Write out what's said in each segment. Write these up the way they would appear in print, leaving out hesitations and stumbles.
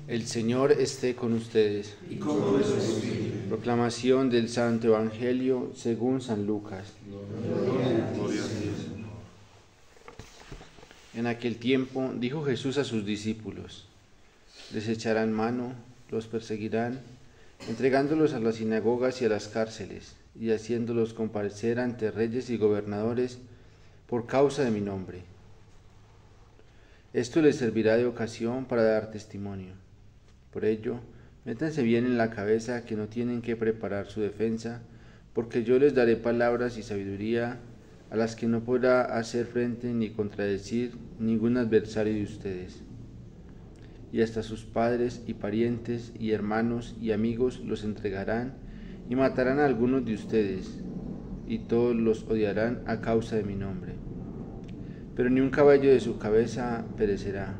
El Señor esté con ustedes. Y con tu espíritu. Proclamación del Santo Evangelio según San Lucas. Gloria a Dios. En aquel tiempo dijo Jesús a sus discípulos: les echarán mano, los perseguirán, entregándolos a las sinagogas y a las cárceles, y haciéndolos comparecer ante reyes y gobernadores por causa de mi nombre. Esto les servirá de ocasión para dar testimonio. Por ello, métanse bien en la cabeza que no tienen que preparar su defensa, porque yo les daré palabras y sabiduría a las que no podrá hacer frente ni contradecir ningún adversario de ustedes. Y hasta sus padres y parientes y hermanos y amigos los entregarán y matarán a algunos de ustedes, y todos los odiarán a causa de mi nombre. Pero ni un cabello de su cabeza perecerá.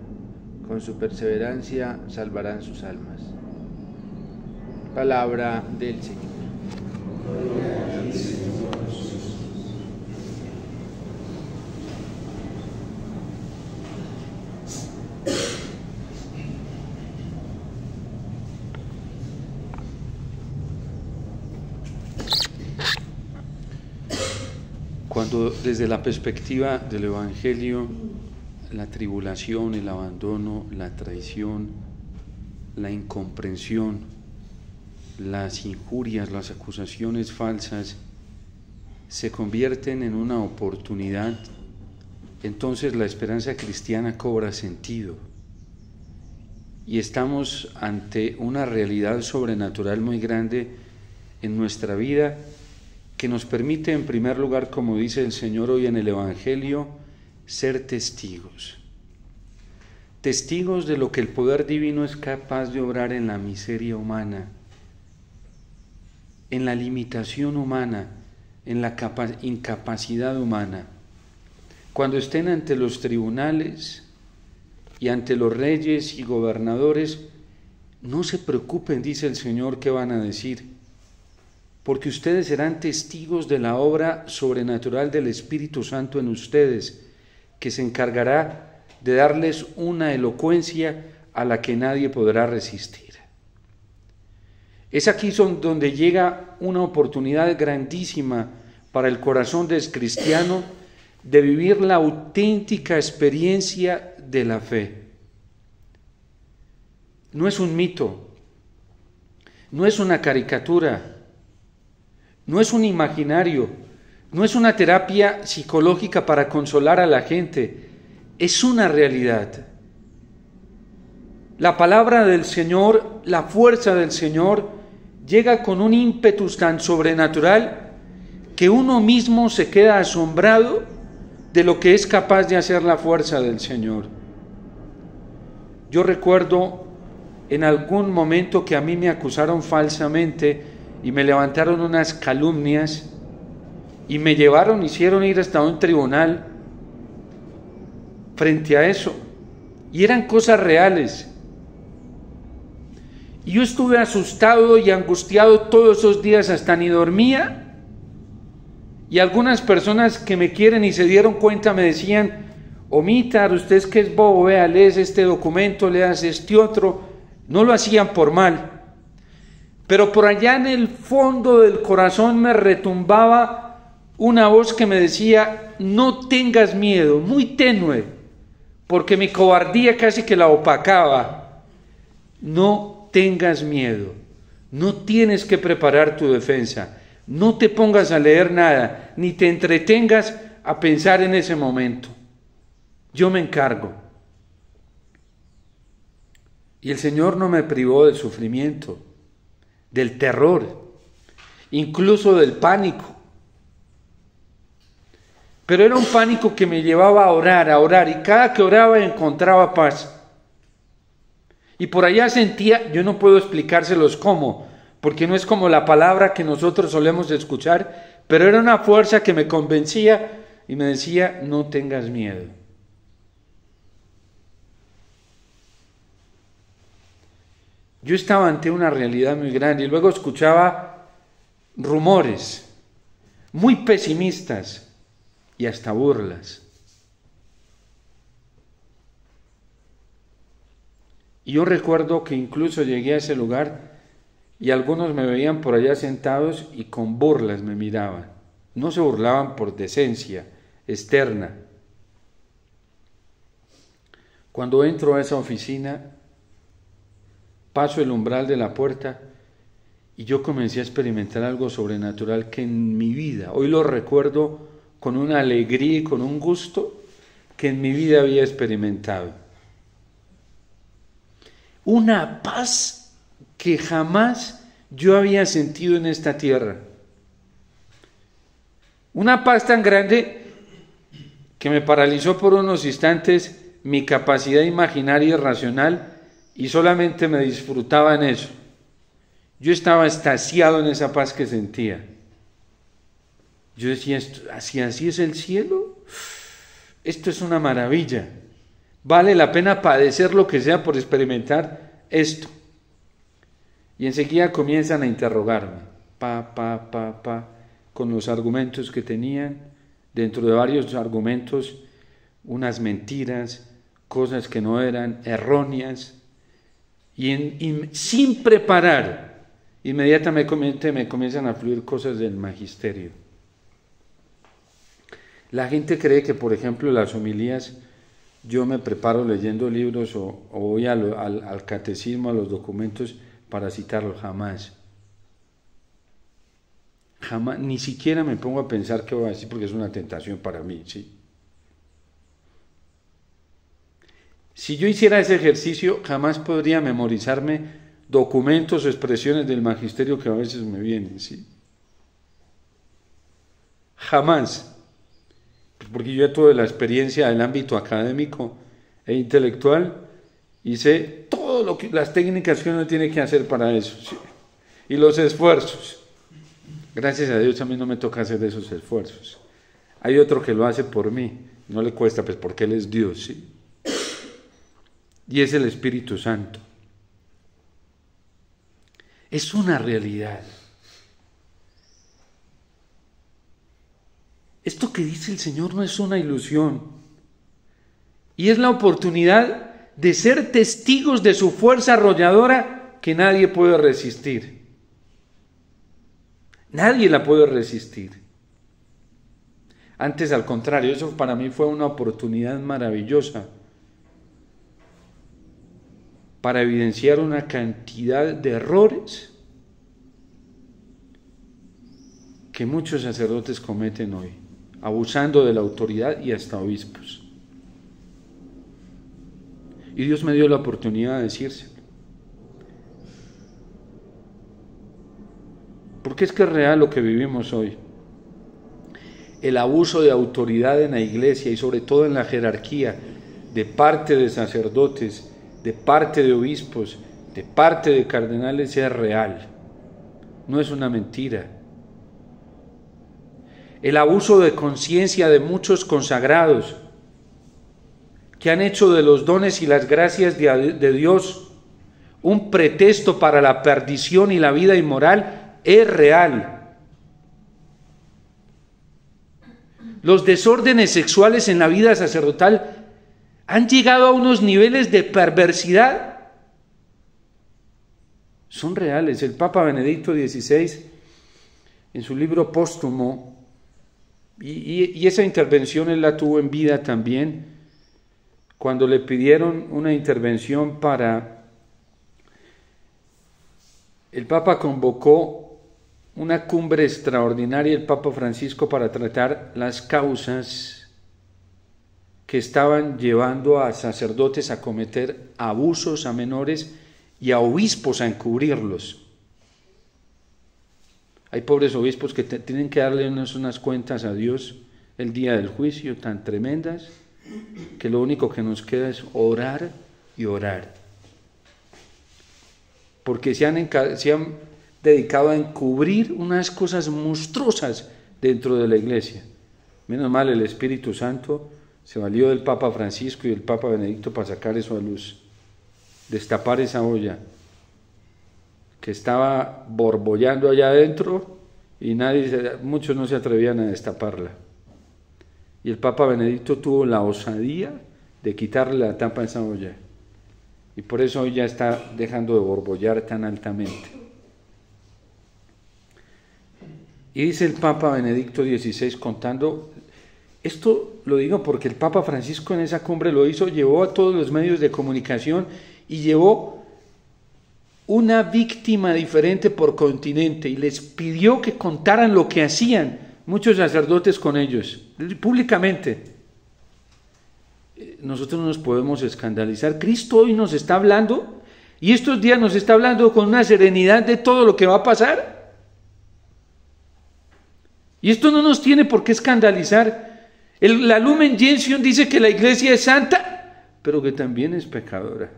Con su perseverancia salvarán sus almas. Palabra del Señor. Cuando desde la perspectiva del Evangelio, la tribulación, el abandono, la traición, la incomprensión, las injurias, las acusaciones falsas se convierten en una oportunidad, entonces la esperanza cristiana cobra sentido y estamos ante una realidad sobrenatural muy grande en nuestra vida que nos permite, en primer lugar, como dice el Señor hoy en el Evangelio, ser testigos. Testigos de lo que el poder divino es capaz de obrar en la miseria humana, en la limitación humana, en la incapacidad humana. Cuando estén ante los tribunales y ante los reyes y gobernadores, no se preocupen, dice el Señor, qué van a decir, porque ustedes serán testigos de la obra sobrenatural del Espíritu Santo en ustedes, que se encargará de darles una elocuencia a la que nadie podrá resistir. Es aquí donde llega una oportunidad grandísima para el corazón del cristiano de vivir la auténtica experiencia de la fe. No es un mito, no es una caricatura, no es un imaginario, no es una terapia psicológica para consolar a la gente, es una realidad. La palabra del Señor, la fuerza del Señor, llega con un ímpetu tan sobrenatural que uno mismo se queda asombrado de lo que es capaz de hacer la fuerza del Señor. Yo recuerdo en algún momento que a mí me acusaron falsamente y me levantaron unas calumnias y me hicieron ir hasta un tribunal frente a eso, y eran cosas reales. Y yo estuve asustado y angustiado todos esos días, hasta ni dormía, y algunas personas que me quieren y se dieron cuenta me decían: Omítar, usted es que es bobo, vea, lees este documento, leas este otro. No lo hacían por mal, pero por allá en el fondo del corazón me retumbaba una voz que me decía: no tengas miedo, muy tenue, porque mi cobardía casi que la opacaba. No tengas miedo, no tienes que preparar tu defensa, no te pongas a leer nada, ni te entretengas a pensar en ese momento. Yo me encargo. Y el Señor no me privó del sufrimiento, del terror, incluso del pánico. Pero era un pánico que me llevaba a orar, y cada que oraba encontraba paz. Y por allá sentía, yo no puedo explicárselos cómo, porque no es como la palabra que nosotros solemos escuchar, pero era una fuerza que me convencía y me decía: no tengas miedo. Yo estaba ante una realidad muy grande y luego escuchaba rumores muy pesimistas y hasta burlas. Y yo recuerdo que incluso llegué a ese lugar y algunos me veían por allá sentados y con burlas me miraban. No se burlaban por decencia externa. Cuando entro a esa oficina, paso el umbral de la puerta y yo comencé a experimentar algo sobrenatural que en mi vida, hoy lo recuerdo con una alegría y con un gusto que en mi vida había experimentado. Una paz que jamás yo había sentido en esta tierra. Una paz tan grande que me paralizó por unos instantes mi capacidad imaginaria y racional y solamente me disfrutaba en eso. Yo estaba extasiado en esa paz que sentía. Yo decía, ¿así es el cielo? Esto es una maravilla. Vale la pena padecer lo que sea por experimentar esto. Y enseguida comienzan a interrogarme, con los argumentos que tenían. Dentro de varios argumentos, unas mentiras, cosas que no eran, erróneas. Y sin preparar, inmediatamente me comienzan a fluir cosas del magisterio. La gente cree que, por ejemplo, las homilías, yo me preparo leyendo libros o voy al catecismo, a los documentos para citarlos. Jamás. Jamás, ni siquiera me pongo a pensar qué voy a decir porque es una tentación para mí, ¿sí? Si yo hiciera ese ejercicio, jamás podría memorizarme documentos o expresiones del magisterio que a veces me vienen, ¿sí? Jamás. Porque yo ya tuve la experiencia del ámbito académico e intelectual y sé todo las técnicas que uno tiene que hacer para eso, ¿sí? Y los esfuerzos. Gracias a Dios a mí no me toca hacer esos esfuerzos. Hay otro que lo hace por mí, no le cuesta, pues porque Él es Dios, ¿sí? Y es el Espíritu Santo. Es una realidad. Esto que dice el Señor no es una ilusión. Y es la oportunidad de ser testigos de su fuerza arrolladora que nadie puede resistir. Nadie la puede resistir. Antes, al contrario, eso para mí fue una oportunidad maravillosa para evidenciar una cantidad de errores que muchos sacerdotes cometen hoy, abusando de la autoridad y hasta obispos. Y Dios me dio la oportunidad de decírselo. Porque es que es real lo que vivimos hoy. El abuso de autoridad en la iglesia y sobre todo en la jerarquía de parte de sacerdotes, de parte de obispos, de parte de cardenales es real. No es una mentira. El abuso de conciencia de muchos consagrados que han hecho de los dones y las gracias de Dios un pretexto para la perdición y la vida inmoral es real. Los desórdenes sexuales en la vida sacerdotal han llegado a unos niveles de perversidad. Son reales. El Papa Benedicto XVI, en su libro póstumo, y esa intervención él la tuvo en vida también, cuando le pidieron una intervención el Papa convocó una cumbre extraordinaria, el Papa Francisco, para tratar las causas que estaban llevando a sacerdotes a cometer abusos a menores y a obispos a encubrirlos. Hay pobres obispos que tienen que darle unas cuentas a Dios el día del juicio tan tremendas que lo único que nos queda es orar y orar. Porque se han dedicado a encubrir unas cosas monstruosas dentro de la iglesia. Menos mal el Espíritu Santo se valió del Papa Francisco y del Papa Benedicto para sacar eso a luz, destapar esa olla que estaba borbollando allá adentro y muchos no se atrevían a destaparla. Y el Papa Benedicto tuvo la osadía de quitarle la tapa a esa olla y por eso hoy ya está dejando de borbollar tan altamente. Y dice el Papa Benedicto XVI contando, esto lo digo porque el Papa Francisco en esa cumbre lo hizo, llevó a todos los medios de comunicación y llevó una víctima diferente por continente y les pidió que contaran lo que hacían muchos sacerdotes con ellos, públicamente. Nosotros no nos podemos escandalizar. Cristo hoy nos está hablando y estos días nos está hablando con una serenidad de todo lo que va a pasar. Y esto no nos tiene por qué escandalizar. La Lumen Gentium dice que la iglesia es santa, pero que también es pecadora.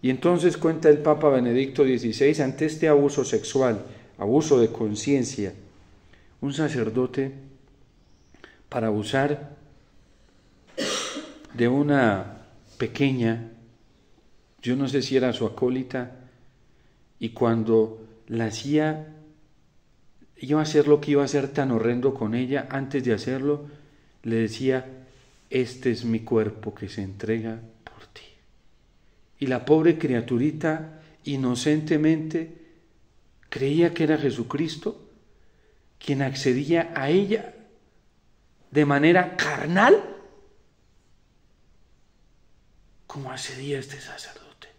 Y entonces cuenta el Papa Benedicto XVI, ante este abuso sexual, abuso de conciencia, un sacerdote, para abusar de una pequeña, yo no sé si era su acólita, y cuando la hacía, iba a hacer lo que iba a hacer tan horrendo con ella, antes de hacerlo, le decía, este es mi cuerpo que se entrega por ti. Y la pobre criaturita, inocentemente, creía que era Jesucristo quien accedía a ella de manera carnal, como accedía este sacerdote.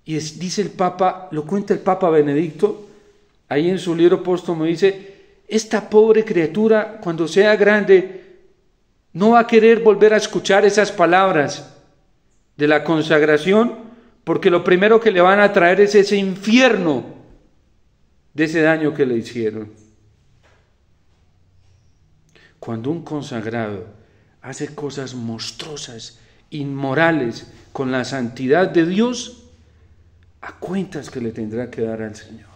Y dice el Papa, lo cuenta el Papa Benedicto, ahí en su libro póstumo dice, esta pobre criatura cuando sea grande no va a querer volver a escuchar esas palabras de la consagración, porque lo primero que le van a traer es ese infierno de ese daño que le hicieron. Cuando un consagrado hace cosas monstruosas, inmorales, con la santidad de Dios, a cuentas que le tendrá que dar al Señor.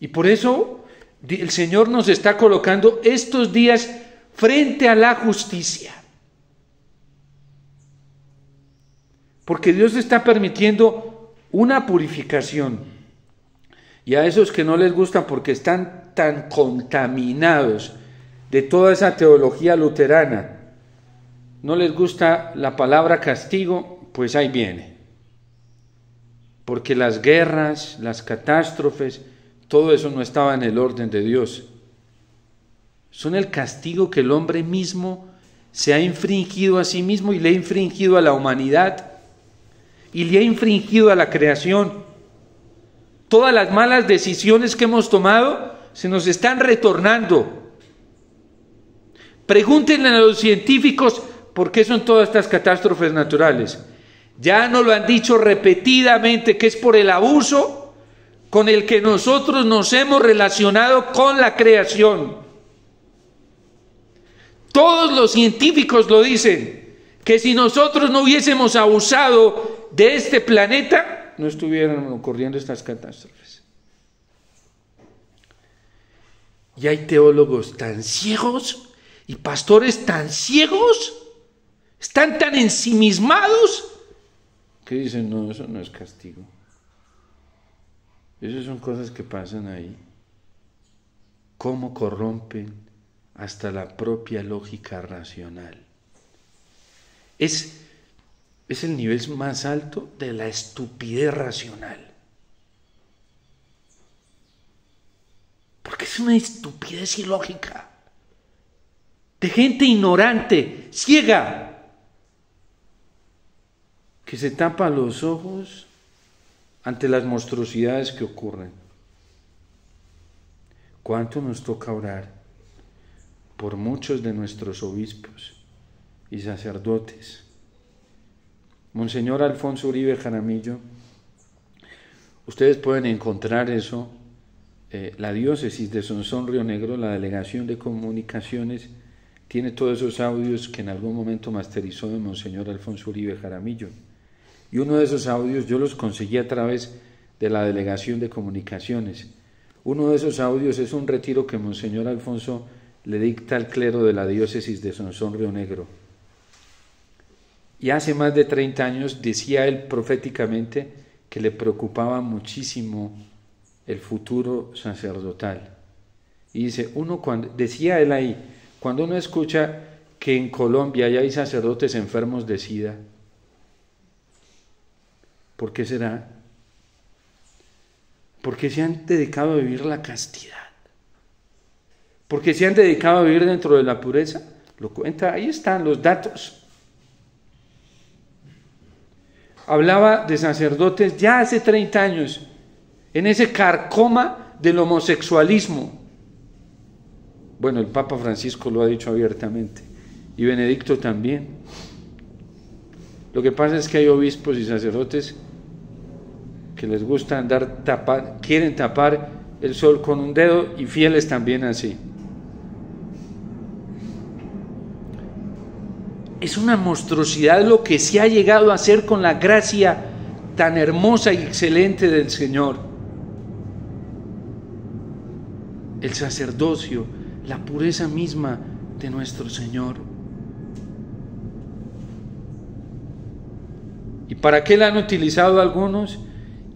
Y por eso el Señor nos está colocando estos días frente a la justicia. Porque Dios está permitiendo una purificación. Y a esos que no les gusta porque están tan contaminados de toda esa teología luterana, no les gusta la palabra castigo, pues ahí viene. Porque las guerras, las catástrofes, todo eso no estaba en el orden de Dios. Son el castigo que el hombre mismo se ha infringido a sí mismo y le ha infringido a la humanidad y le ha infringido a la creación. Todas las malas decisiones que hemos tomado se nos están retornando. Pregúntenle a los científicos por qué son todas estas catástrofes naturales. Ya nos lo han dicho repetidamente que es por el abuso con el que nosotros nos hemos relacionado con la creación. Todos los científicos lo dicen, que si nosotros no hubiésemos abusado de este planeta, no estuvieran ocurriendo estas catástrofes. Y hay teólogos tan ciegos y pastores tan ciegos, están tan ensimismados, que dicen, no, eso no es castigo. Esas son cosas que pasan ahí. Cómo corrompen hasta la propia lógica racional. Es el nivel más alto de la estupidez racional. Porque es una estupidez ilógica. De gente ignorante, ciega, que se tapa los ojos ante las monstruosidades que ocurren. ¿Cuánto nos toca orar por muchos de nuestros obispos y sacerdotes? Monseñor Alfonso Uribe Jaramillo, ustedes pueden encontrar eso, la diócesis de Sonsón Río Negro, la delegación de comunicaciones, tiene todos esos audios que en algún momento masterizó de Monseñor Alfonso Uribe Jaramillo. Y uno de esos audios yo los conseguí a través de la delegación de comunicaciones. Uno de esos audios es un retiro que Monseñor Alfonso le dicta al clero de la diócesis de Sonsón Río Negro. Y hace más de 30 años decía él proféticamente que le preocupaba muchísimo el futuro sacerdotal Y dice, decía él ahí, cuando uno escucha que en Colombia ya hay sacerdotes enfermos de SIDA, ¿por qué será? Porque se han dedicado a vivir la castidad. Porque se han dedicado a vivir dentro de la pureza. Lo cuenta, ahí están los datos. Hablaba de sacerdotes ya hace 30 años, en ese carcoma del homosexualismo. Bueno, el Papa Francisco lo ha dicho abiertamente, y Benedicto también. Lo que pasa es que hay obispos y sacerdotes que les gusta quieren tapar el sol con un dedo, y fieles también así. Es una monstruosidad lo que se ha llegado a hacer con la gracia tan hermosa y excelente del Señor. El sacerdocio, la pureza misma de nuestro Señor. ¿Y para qué la han utilizado algunos?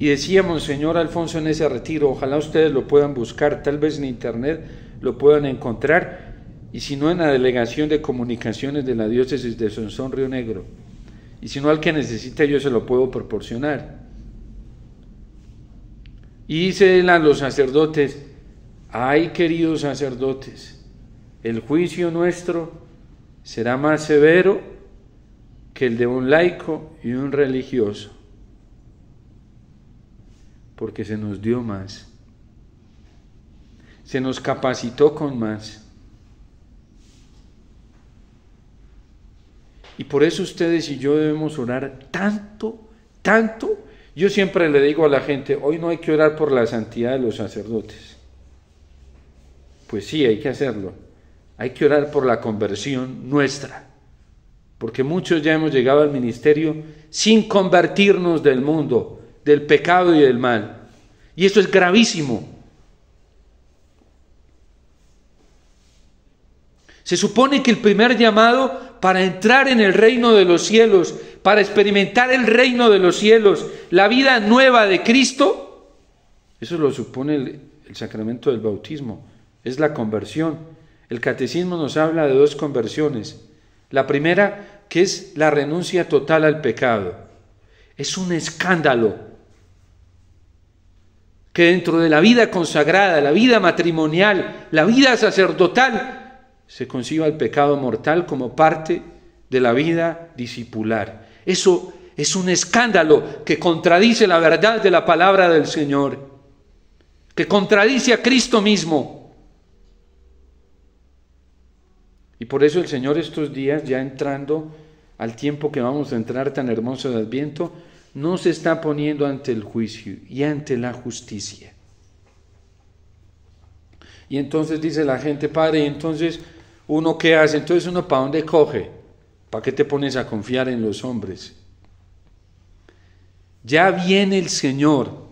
Y decíamos, señor Alfonso, en ese retiro, ojalá ustedes lo puedan buscar, tal vez en internet lo puedan encontrar, y si no en la Delegación de Comunicaciones de la Diócesis de Sonsón, Río Negro, y si no al que necesite yo se lo puedo proporcionar. Y dice él a los sacerdotes, ay queridos sacerdotes, el juicio nuestro será más severo que el de un laico y un religioso, porque se nos dio más, se nos capacitó con más. Y por eso ustedes y yo debemos orar tanto, tanto. Yo siempre le digo a la gente, hoy no hay que orar por la santidad de los sacerdotes. Pues sí, hay que hacerlo. Hay que orar por la conversión nuestra. Porque muchos ya hemos llegado al ministerio sin convertirnos del mundo, del pecado y del mal. Y eso es gravísimo. Se supone que el primer llamado para entrar en el reino de los cielos, para experimentar el reino de los cielos, la vida nueva de Cristo, eso lo supone el sacramento del bautismo, es la conversión. El catecismo nos habla de 2 conversiones. La primera, que es la renuncia total al pecado. Es un escándalo que dentro de la vida consagrada, la vida matrimonial, la vida sacerdotal, se conciba el pecado mortal como parte de la vida discipular. Eso es un escándalo que contradice la verdad de la palabra del Señor, que contradice a Cristo mismo. Y por eso el Señor estos días, ya entrando al tiempo que vamos a entrar tan hermoso de Adviento, no se está poniendo ante el juicio y ante la justicia. Y entonces dice la gente, Padre, ¿y entonces uno qué hace? Entonces uno ¿para dónde coge? ¿Para qué te pones a confiar en los hombres? Ya viene el Señor,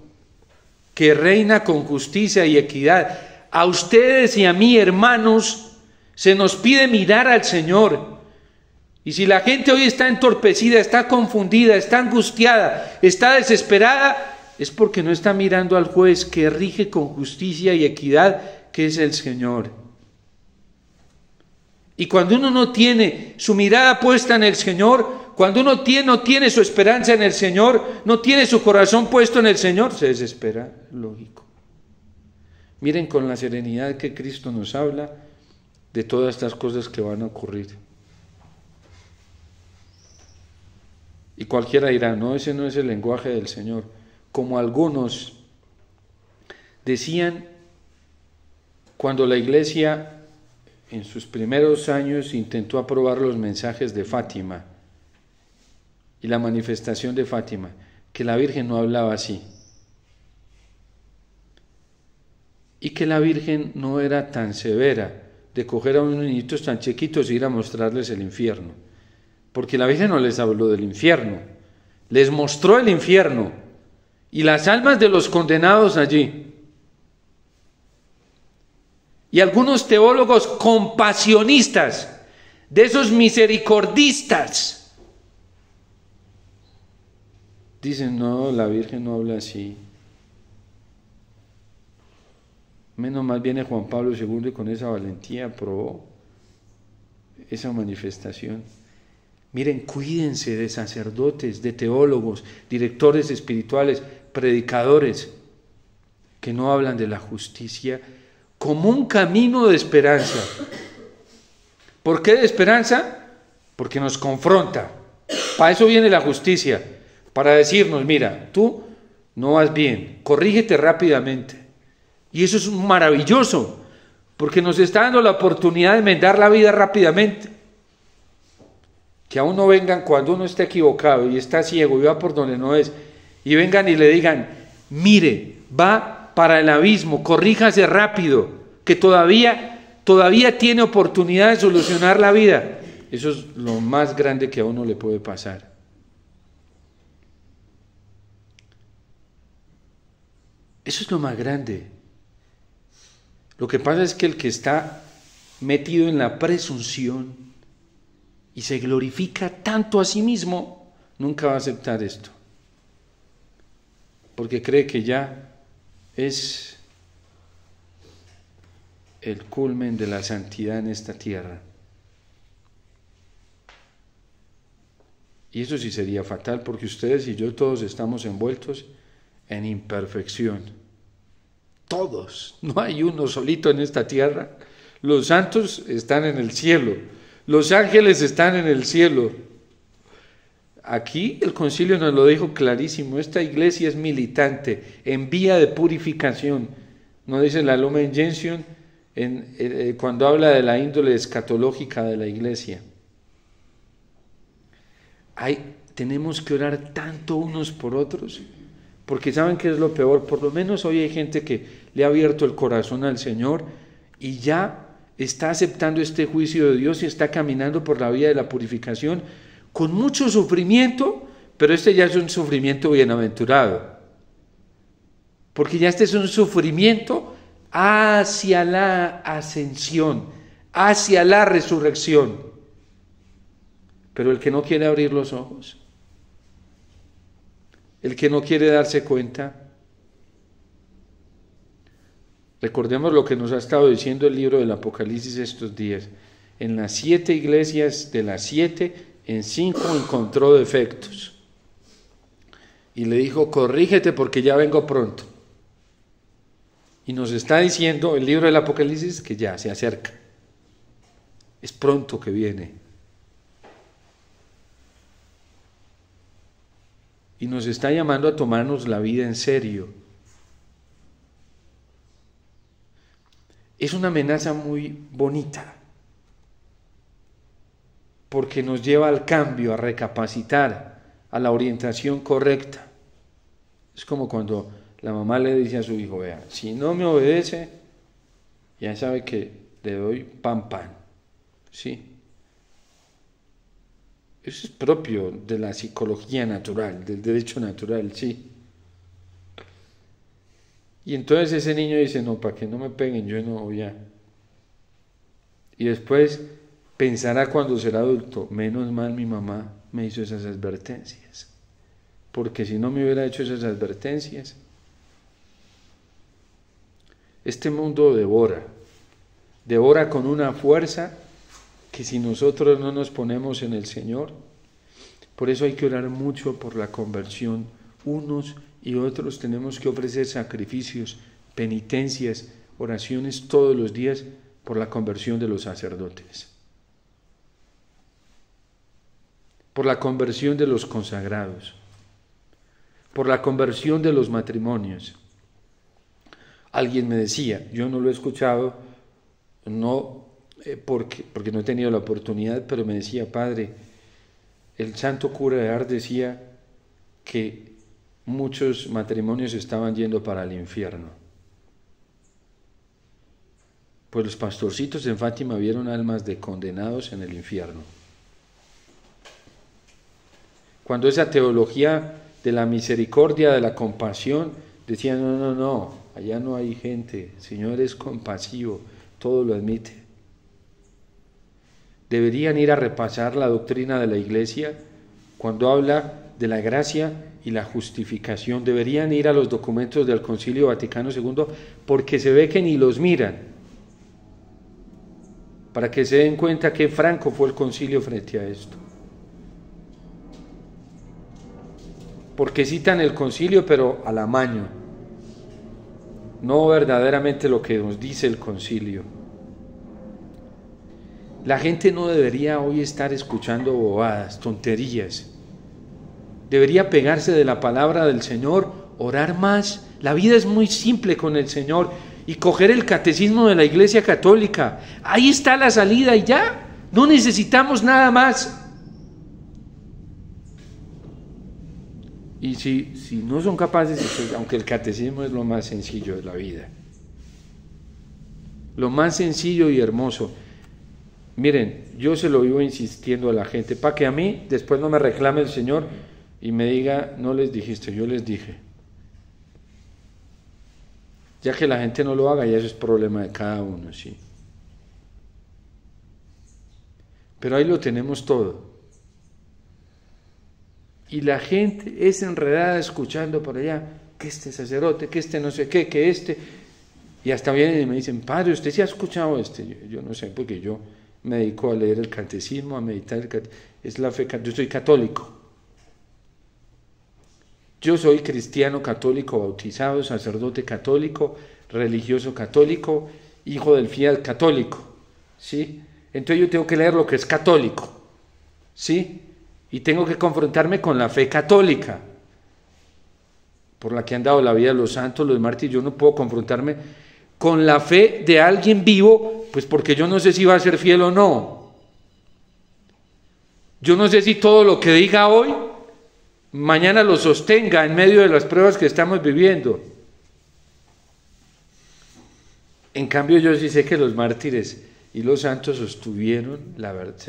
que reina con justicia y equidad. A ustedes y a mí, hermanos, se nos pide mirar al Señor. Y si la gente hoy está entorpecida, está confundida, está angustiada, está desesperada, es porque no está mirando al juez que rige con justicia y equidad, que es el Señor. Y cuando uno no tiene su mirada puesta en el Señor, cuando uno no tiene su esperanza en el Señor, no tiene su corazón puesto en el Señor, se desespera, lógico. Miren con la serenidad que Cristo nos habla de todas estas cosas que van a ocurrir. Y cualquiera dirá, no, ese no es el lenguaje del Señor. Como algunos decían cuando la Iglesia en sus primeros años intentó aprobar los mensajes de Fátima y la manifestación de Fátima, que la Virgen no hablaba así. Y que la Virgen no era tan severa de coger a unos niñitos tan chiquitos e ir a mostrarles el infierno. Porque la Virgen no les habló del infierno, les mostró el infierno y las almas de los condenados allí. Y algunos teólogos compasionistas, de esos misericordistas, dicen, no, la Virgen no habla así. Menos mal viene Juan Pablo II y con esa valentía aprobó esa manifestación. Miren, cuídense de sacerdotes, de teólogos, directores espirituales, predicadores, que no hablan de la justicia como un camino de esperanza. ¿Por qué de esperanza? Porque nos confronta. Para eso viene la justicia, para decirnos, mira, tú no vas bien, corrígete rápidamente. Y eso es maravilloso, porque nos está dando la oportunidad de enmendar la vida rápidamente. Que a uno vengan cuando uno está equivocado y está ciego y va por donde no es, y vengan y le digan, mire, va para el abismo, corríjase rápido, que todavía tiene oportunidad de solucionar la vida. Eso es lo más grande que a uno le puede pasar. Eso es lo más grande. Lo que pasa es que el que está metido en la presunción y se glorifica tanto a sí mismo, nunca va a aceptar esto. Porque cree que ya es el culmen de la santidad en esta tierra. Y eso sí sería fatal, porque ustedes y yo todos estamos envueltos en imperfección. Todos, no hay uno solito en esta tierra. Los santos están en el cielo, los ángeles están en el cielo. Aquí el concilio nos lo dijo clarísimo, esta iglesia es militante, en vía de purificación. No dice la Lumen Gentium cuando habla de la índole escatológica de la iglesia. Tenemos que orar tanto unos por otros, porque ¿saben qué es lo peor? Por lo menos hoy hay gente que le ha abierto el corazón al Señor y ya está aceptando este juicio de Dios y está caminando por la vía de la purificación con mucho sufrimiento, pero este ya es un sufrimiento bienaventurado, porque ya este es un sufrimiento hacia la ascensión, hacia la resurrección. Pero el que no quiere abrir los ojos, el que no quiere darse cuenta, recordemos lo que nos ha estado diciendo el libro del Apocalipsis estos días. En las 7 iglesias, de las 7, en 5 encontró defectos. Y le dijo, corrígete porque ya vengo pronto. Y nos está diciendo el libro del Apocalipsis que ya se acerca. Es pronto que viene. Y nos está llamando a tomarnos la vida en serio. Es una amenaza muy bonita, porque nos lleva al cambio, a recapacitar, a la orientación correcta. Es como cuando la mamá le dice a su hijo, vea, si no me obedece, ya sabe que le doy pan. ¿Sí? Eso es propio de la psicología natural, del derecho natural, sí. Y entonces ese niño dice, no, para que no me peguen, yo no voy a. Y después pensará cuando será adulto, menos mal mi mamá me hizo esas advertencias, porque si no me hubiera hecho esas advertencias, este mundo devora con una fuerza que si nosotros no nos ponemos en el Señor, por eso hay que orar mucho por la conversión. Unos y otros tenemos que ofrecer sacrificios, penitencias, oraciones todos los días por la conversión de los sacerdotes, por la conversión de los consagrados, por la conversión de los matrimonios. Alguien me decía, yo no lo he escuchado, porque no he tenido la oportunidad, pero me decía, padre, el santo cura de Ars decía que muchos matrimonios estaban yendo para el infierno. Pues los pastorcitos en Fátima vieron almas de condenados en el infierno. Cuando esa teología de la misericordia, de la compasión, decían, no, allá no hay gente, el Señor es compasivo, todo lo admite. Deberían ir a repasar la doctrina de la Iglesia cuando habla de la gracia y la justificación. Deberían ir a los documentos del Concilio Vaticano II porque se ve que ni los miran, para que se den cuenta que franco fue el concilio frente a esto. Porque citan el concilio pero al amaño, no verdaderamente lo que nos dice el concilio. La gente no debería hoy estar escuchando bobadas, tonterías. Debería pegarse de la palabra del Señor, orar más. La vida es muy simple con el Señor. Y coger el catecismo de la Iglesia Católica. Ahí está la salida y ya. No necesitamos nada más. Y si no son capaces, aunque el catecismo es lo más sencillo de la vida. Lo más sencillo y hermoso. Miren, yo se lo vivo insistiendo a la gente, para que a mí después no me reclame el Señor y me diga, no les dijiste, yo les dije. Ya que la gente no lo haga, ya eso es problema de cada uno, sí. Pero ahí lo tenemos todo. Y la gente es enredada escuchando por allá, que este sacerdote, que este no sé qué, que este. Y hasta vienen y me dicen, padre, ¿usted sí ha escuchado este? Yo no sé, porque yo me dedico a leer el catecismo, a meditar es la fe, yo soy católico. Yo soy cristiano católico bautizado, sacerdote católico, religioso católico, hijo del fiel católico, ¿sí? Entonces yo tengo que leer lo que es católico, ¿sí? Y tengo que confrontarme con la fe católica, por la que han dado la vida los santos, los mártires. Yo no puedo confrontarme con la fe de alguien vivo, pues porque yo no sé si va a ser fiel o no. Yo no sé si todo lo que diga hoy mañana lo sostenga en medio de las pruebas que estamos viviendo. En cambio, yo sí sé que los mártires y los santos se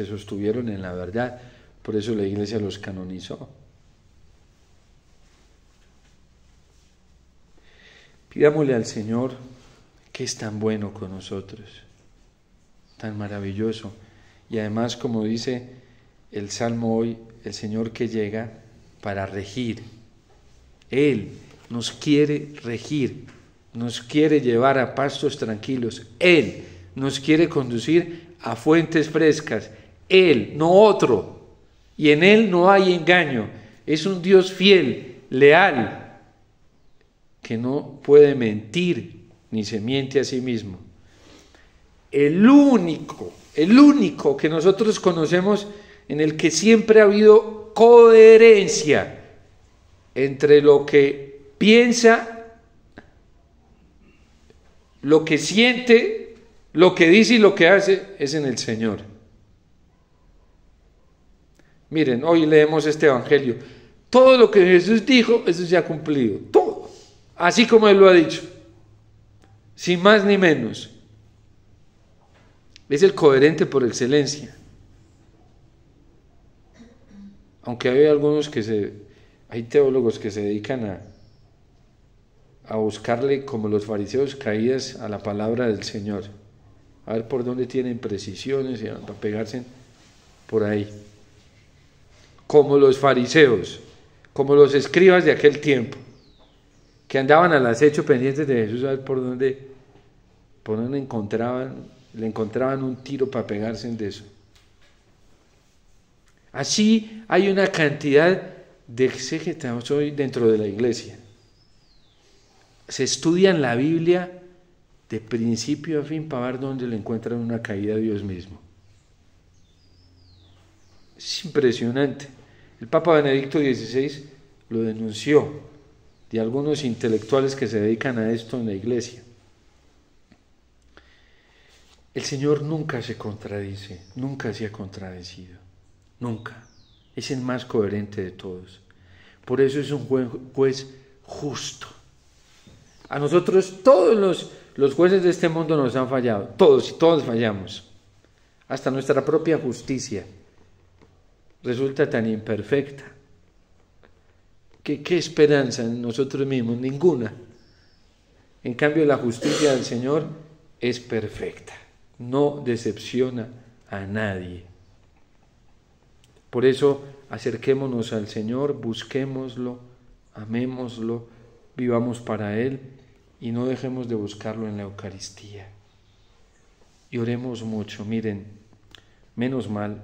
sostuvieron en la verdad, por eso la Iglesia los canonizó. Pidámosle al Señor, que es tan bueno con nosotros, tan maravilloso, y además, como dice el Salmo hoy, el Señor que llega para regir. Él nos quiere regir, nos quiere llevar a pastos tranquilos. Él nos quiere conducir a fuentes frescas. Él, no otro. Y en Él no hay engaño. Es un Dios fiel, leal, que no puede mentir ni se miente a sí mismo. El único que nosotros conocemos en el que siempre ha habido coherencia entre lo que piensa, lo que siente, lo que dice y lo que hace, es en el Señor. Miren, hoy leemos este evangelio. Todo lo que Jesús dijo, eso se ha cumplido. Todo. Así como Él lo ha dicho. Sin más ni menos. Es el coherente por excelencia. Aunque hay algunos hay teólogos que se dedican a buscarle, como los fariseos, caídas a la palabra del Señor, a ver por dónde tienen precisiones y a pegarse por ahí, como los fariseos, como los escribas de aquel tiempo, que andaban al acecho pendientes de Jesús, a ver por dónde le encontraban un tiro para pegarse de eso. Así hay una cantidad de exégetas hoy dentro de la Iglesia. Se estudian la Biblia de principio a fin para ver dónde le encuentran una caída a Dios mismo. Es impresionante. El Papa Benedicto XVI lo denunció de algunos intelectuales que se dedican a esto en la Iglesia. El Señor nunca se contradice, nunca se ha contradecido. Nunca. Es el más coherente de todos. Por eso es un juez justo. A nosotros todos los jueces de este mundo nos han fallado. Todos y todos fallamos. Hasta nuestra propia justicia resulta tan imperfecta. ¿Qué esperanza en nosotros mismos? Ninguna. En cambio, la justicia del Señor es perfecta. No decepciona a nadie. Por eso acerquémonos al Señor, busquémoslo, amémoslo, vivamos para Él y no dejemos de buscarlo en la Eucaristía. Y oremos mucho. Miren, menos mal,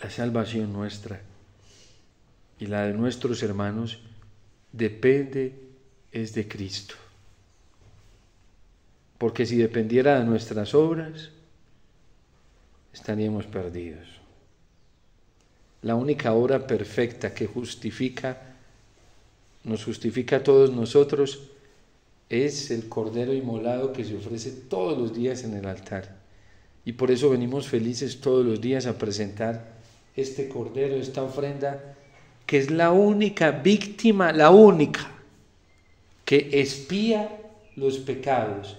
la salvación nuestra y la de nuestros hermanos depende es de Cristo. Porque si dependiera de nuestras obras, estaríamos perdidos. La única obra perfecta que nos justifica a todos nosotros, es el Cordero inmolado que se ofrece todos los días en el altar. Y por eso venimos felices todos los días a presentar este Cordero, esta ofrenda, que es la única víctima, la única, que expía los pecados,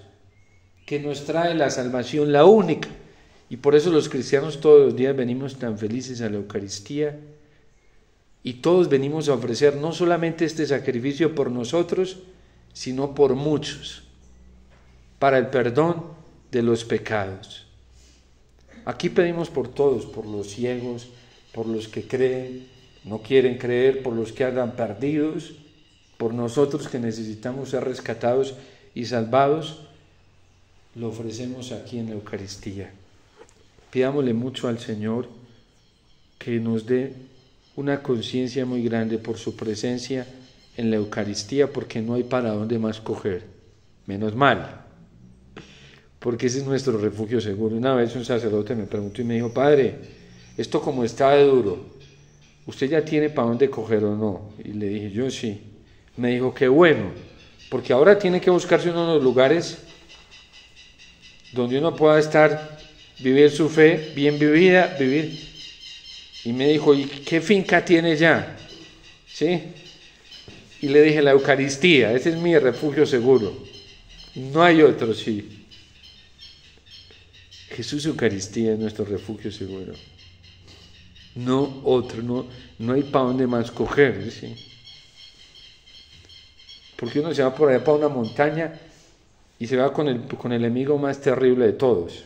que nos trae la salvación, la única. Y por eso los cristianos todos los días venimos tan felices a la Eucaristía y todos venimos a ofrecer no solamente este sacrificio por nosotros, sino por muchos, para el perdón de los pecados. Aquí pedimos por todos, por los ciegos, por los que creen, no quieren creer, por los que andan perdidos, por nosotros que necesitamos ser rescatados y salvados, lo ofrecemos aquí en la Eucaristía. Pidámosle mucho al Señor que nos dé una conciencia muy grande por su presencia en la Eucaristía, porque no hay para dónde más coger, menos mal, porque ese es nuestro refugio seguro. Una vez un sacerdote me preguntó y me dijo: Padre, esto como está de duro, ¿usted ya tiene para dónde coger o no? Y le dije: yo sí. Me dijo: qué bueno, porque ahora tiene que buscarse uno de los lugares donde uno pueda vivir su fe bien vivida, vivir. Y me dijo: ¿y qué finca tiene ya? ¿Sí? Y le dije: la Eucaristía, ese es mi refugio seguro. No hay otro, sí. Jesús Eucaristía es nuestro refugio seguro. No otro, no hay para dónde más coger, ¿sí? Porque uno se va por allá para una montaña y se va con el enemigo más terrible de todos,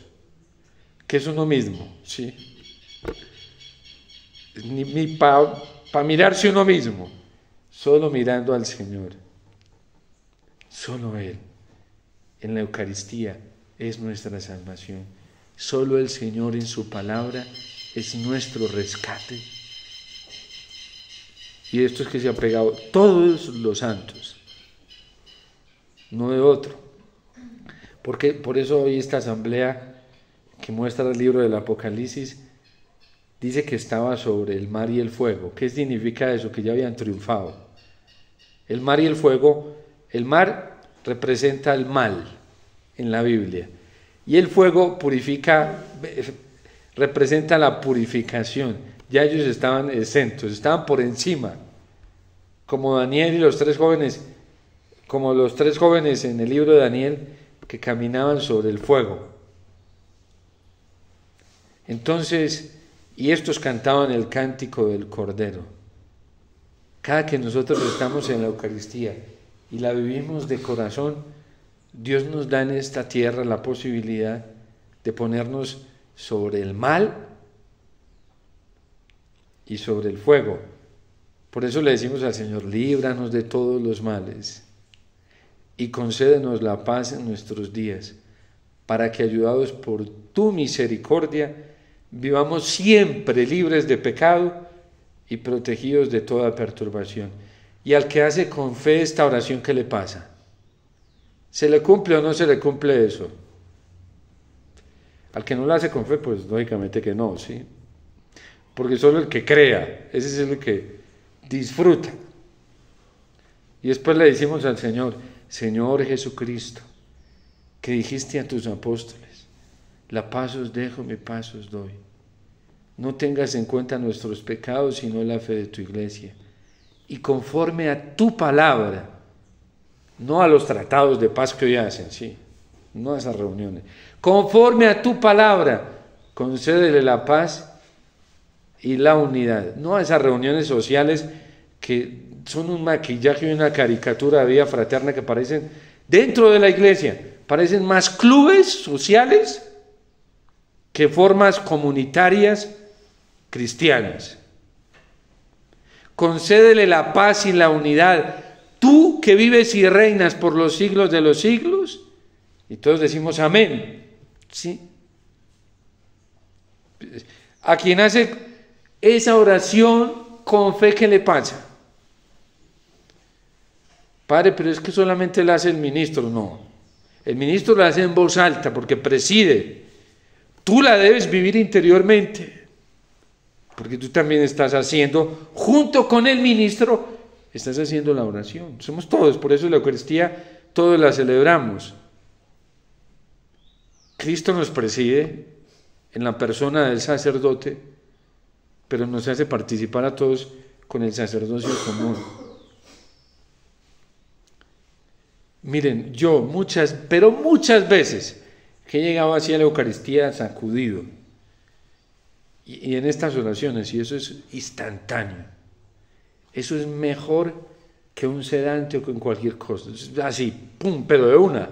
que es uno mismo, ¿sí? Ni para mirarse uno mismo, solo mirando al Señor. Solo Él, en la Eucaristía, es nuestra salvación. Solo el Señor en su palabra es nuestro rescate. Y esto es que se ha pegado todos los santos, no de otro. Porque por eso hoy esta asamblea que muestra el libro del Apocalipsis dice que estaba sobre el mar y el fuego. ¿Qué significa eso? Que ya habían triunfado. El mar y el fuego, el mar representa el mal en la Biblia y el fuego representa la purificación. Ya ellos estaban exentos, estaban por encima, como Daniel y los tres jóvenes en el libro de Daniel que caminaban sobre el fuego. Entonces, y estos cantaban el cántico del Cordero. Cada que nosotros estamos en la Eucaristía y la vivimos de corazón, Dios nos da en esta tierra la posibilidad de ponernos sobre el mal y sobre el fuego. Por eso le decimos al Señor: líbranos de todos los males y concédenos la paz en nuestros días, para que, ayudados por tu misericordia, vivamos siempre libres de pecado y protegidos de toda perturbación. Y al que hace con fe esta oración, ¿qué le pasa? ¿Se le cumple o no se le cumple eso? Al que no lo hace con fe, pues lógicamente que no, ¿sí? Porque solo el que crea, ese es el que disfruta. Y después le decimos al Señor: Señor Jesucristo, que dijiste a tus apóstoles: la paz os dejo, mi paz os doy. No tengas en cuenta nuestros pecados, sino la fe de tu iglesia. Y conforme a tu palabra, no a los tratados de paz que hoy hacen, sí, no a esas reuniones. Conforme a tu palabra, concédele la paz y la unidad. No a esas reuniones sociales que son un maquillaje y una caricatura de vida fraterna que parecen, dentro de la iglesia, parecen más clubes sociales que formas comunitarias cristianas. Concédele la paz y la unidad. Tú que vives y reinas por los siglos de los siglos. Y todos decimos amén. ¿Sí? A quien hace esa oración con fe, ¿qué le pasa? Padre, pero es que solamente la hace el ministro. No, el ministro la hace en voz alta porque preside. Tú la debes vivir interiormente, porque tú también estás haciendo, junto con el ministro, estás haciendo la oración. Somos todos, por eso la Eucaristía todos la celebramos. Cristo nos preside en la persona del sacerdote, pero nos hace participar a todos con el sacerdocio común. Miren, yo muchas veces que he llegado así a la Eucaristía sacudido, y en estas oraciones, y eso es instantáneo, eso es mejor que un sedante o que en cualquier cosa, es así, pum, pero de una.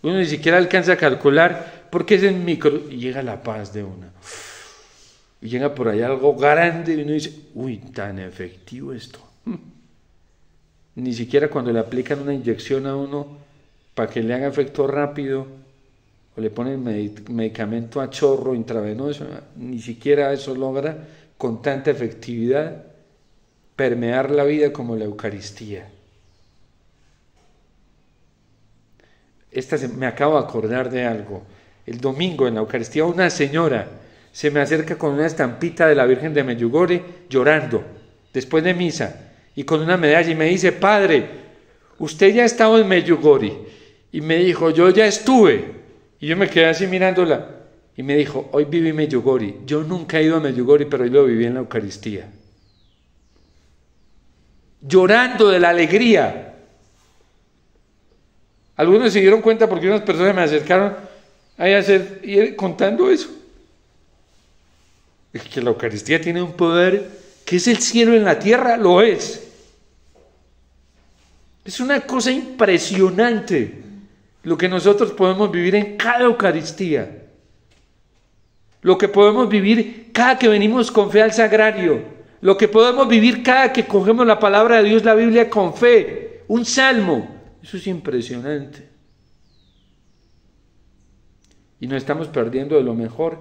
Uno ni siquiera alcanza a calcular porque es en micro, y llega la paz de una. Y llega por allá algo grande y uno dice, uy, tan efectivo esto. Ni siquiera cuando le aplican una inyección a uno para que le haga efecto rápido o le ponen medicamento a chorro intravenoso, ni siquiera eso logra con tanta efectividad permear la vida como la Eucaristía. Me acabo de acordar de algo. El domingo en la Eucaristía una señora se me acerca con una estampita de la Virgen de Medjugorje llorando después de misa y con una medalla y me dice, Padre, usted ya ha estado en Medjugorje. Y me dijo, yo ya estuve. Y yo me quedé así mirándola y me dijo, hoy viví Medjugorje. Yo nunca he ido a Medjugorje, pero hoy lo viví en la Eucaristía. Llorando de la alegría. Algunos se dieron cuenta porque unas personas me acercaron a contando eso. Es que la Eucaristía tiene un poder que es el cielo en la tierra, lo es. Es una cosa impresionante lo que nosotros podemos vivir en cada Eucaristía. Lo que podemos vivir cada que venimos con fe al sagrario. Lo que podemos vivir cada que cogemos la palabra de Dios, la Biblia, con fe. Un salmo. Eso es impresionante. Y nos estamos perdiendo de lo mejor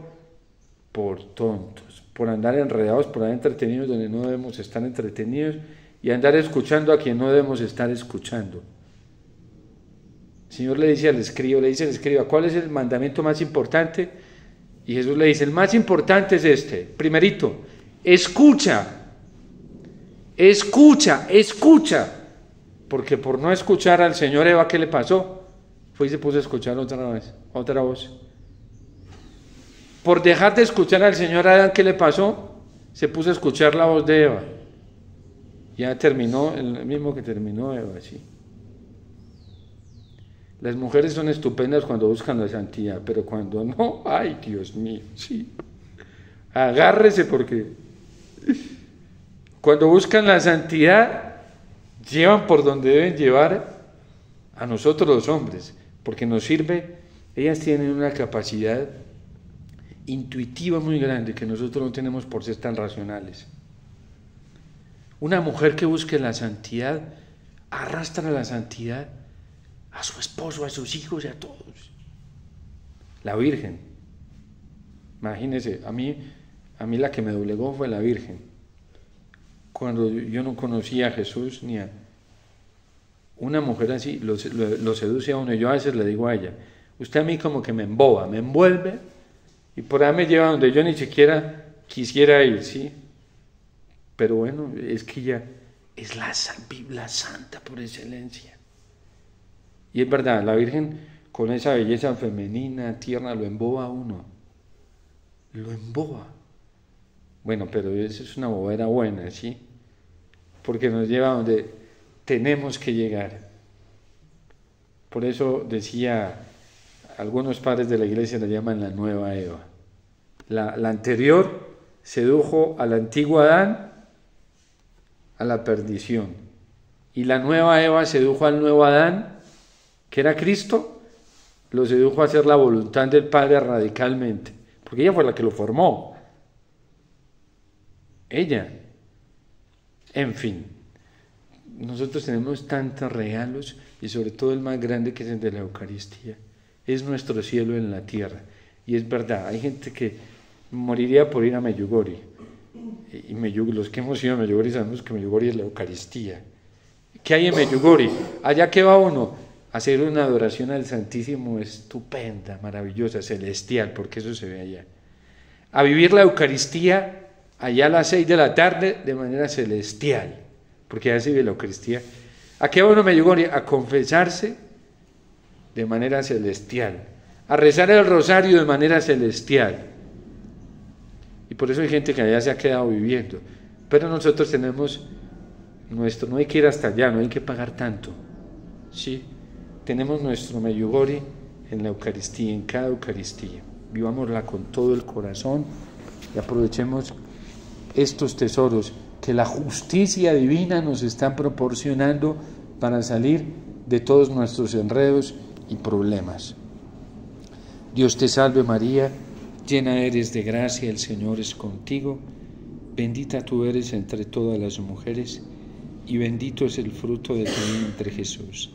por tontos, por andar enredados, por andar entretenidos donde no debemos estar entretenidos y andar escuchando a quien no debemos estar escuchando. El Señor le dice al escriba, ¿cuál es el mandamiento más importante? Y Jesús le dice, el más importante es este. Primerito, escucha. Porque por no escuchar al Señor Eva, ¿qué le pasó? Fue y se puso a escuchar otra voz. Por dejar de escuchar al Señor Adán, ¿qué le pasó? Se puso a escuchar la voz de Eva. Ya terminó, el mismo que terminó Eva, sí. Las mujeres son estupendas cuando buscan la santidad, pero cuando no, ay Dios mío, sí. Agárrese porque cuando buscan la santidad, llevan por donde deben llevar a nosotros los hombres, porque nos sirve, ellas tienen una capacidad intuitiva muy grande que nosotros no tenemos por ser tan racionales. Una mujer que busque la santidad, arrastra la santidad a su esposo, a sus hijos y a todos. La Virgen, imagínense, a mí la que me doblegó fue la Virgen. Cuando yo no conocía a Jesús ni a una mujer así, lo seduce a uno. Y yo a veces le digo a ella, usted a mí como que me emboba, me envuelve y por ahí me lleva donde yo ni siquiera quisiera ir, ¿sí? Pero bueno, es que ella es la santa por excelencia. Y es verdad, la Virgen con esa belleza femenina, tierna, lo emboba a uno. Lo emboba. Bueno, pero eso es una bobera buena, ¿sí? Porque nos lleva a donde tenemos que llegar. Por eso decía, algunos padres de la iglesia la llaman la nueva Eva. La anterior sedujo al antiguo Adán a la perdición. Y la nueva Eva sedujo al nuevo Adán, que era Cristo, lo sedujo a hacer la voluntad del Padre radicalmente, porque ella fue la que lo formó, ella. En fin, nosotros tenemos tantos regalos y sobre todo el más grande, que es el de la Eucaristía. Es nuestro cielo en la tierra. Y es verdad, hay gente que moriría por ir a Medjugorje. Y los que hemos ido a Medjugorje sabemos que Medjugorje es la Eucaristía. ¿Qué hay en Medjugorje? Allá que va uno a hacer una adoración al Santísimo estupenda, maravillosa, celestial, porque eso se ve allá. A vivir la Eucaristía allá a las 6 de la tarde de manera celestial, porque allá se vive la Eucaristía. ¿A qué va uno a Medjugorje? A confesarse de manera celestial, a rezar el rosario de manera celestial. Y por eso hay gente que allá se ha quedado viviendo. Pero nosotros tenemos nuestro, no hay que ir hasta allá, no hay que pagar tanto. ¿Sí? Tenemos nuestro Medjugorje en la Eucaristía, en cada Eucaristía. Vivámosla con todo el corazón y aprovechemos estos tesoros que la justicia divina nos está proporcionando para salir de todos nuestros enredos y problemas. Dios te salve María, llena eres de gracia, el Señor es contigo, bendita tú eres entre todas las mujeres y bendito es el fruto de tu vientre Jesús.